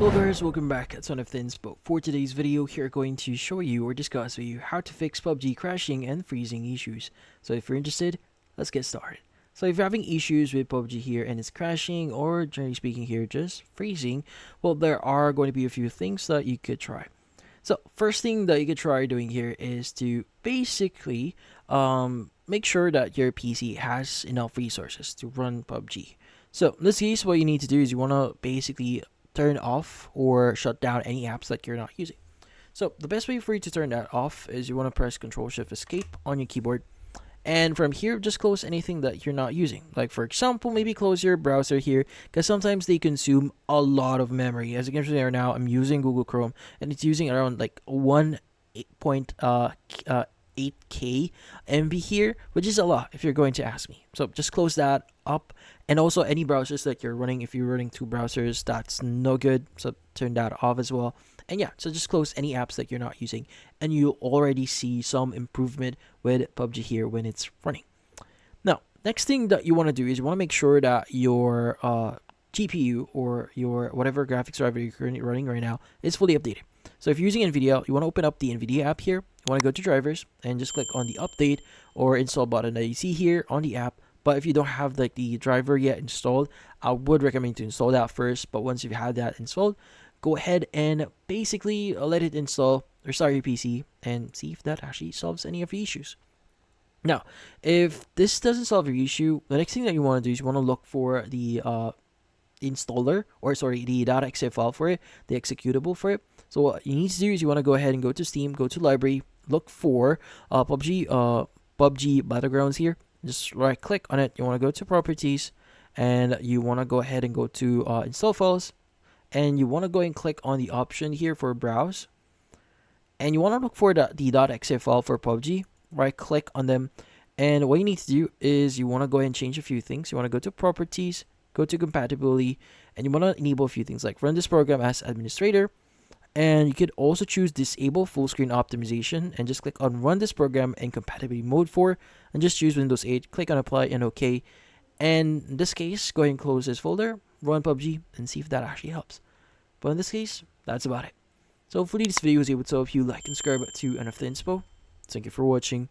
Hello guys, welcome back at Son of Thins, but for today's video, here going to show you or discuss with you how to fix PUBG crashing and freezing issues. So if you're interested, let's get started. So if you're having issues with PUBG here and it's crashing or generally speaking here just freezing, well there are going to be a few things that you could try. So first thing that you could try doing here is to basically make sure that your PC has enough resources to run PUBG. So in this case, what you need to do is you want to basically turn off or shut down any apps that you're not using. So the best way for you to turn that off is you want to press Ctrl Shift Escape on your keyboard, and from here just close anything that you're not using. Like for example, maybe close your browser here because sometimes they consume a lot of memory. As you can see right now, I'm using Google Chrome and it's using around like 8K MB here, which is a lot if you're going to ask me. So just close that up, and also any browsers that you're running, if you're running two browsers, that's no good, so turn that off as well. And yeah, so just close any apps that you're not using, and you'll already see some improvement with PUBG here when it's running. Now, next thing that you want to do is you want to make sure that your GPU or your whatever graphics driver you're currently running right now is fully updated. So if you're using NVIDIA, you want to open up the NVIDIA app here. You want to go to drivers and just click on the update or install button that you see here on the app. But if you don't have like the driver yet installed, I would recommend to install that first. But once you've had that installed, go ahead and basically let it install, restart your PC, and see if that actually solves any of the issues. Now, if this doesn't solve your issue, the next thing that you want to do is you want to look for the installer, or sorry, the .exe file for it, the executable for it. So what you need to do is you want to go ahead and go to Steam, go to library, look for PUBG Battlegrounds here. Just right click on it. You want to go to properties, and you want to go ahead and go to install files, and you want to go and click on the option here for browse, and you want to look for the .exe file for PUBG. Right click on them, and what you need to do is you want to go ahead and change a few things. You want to go to properties, go to compatibility, and you want to enable a few things like run this program as administrator. And you could also choose disable full screen optimization and just click on run this program in compatibility mode 4 and just choose Windows 8, click on apply and OK. And in this case, go ahead and close this folder, run PUBG, and see if that actually helps. But in this case, that's about it. So hopefully this video was able to help you. Like and subscribe to NF Inspo. Thank you for watching.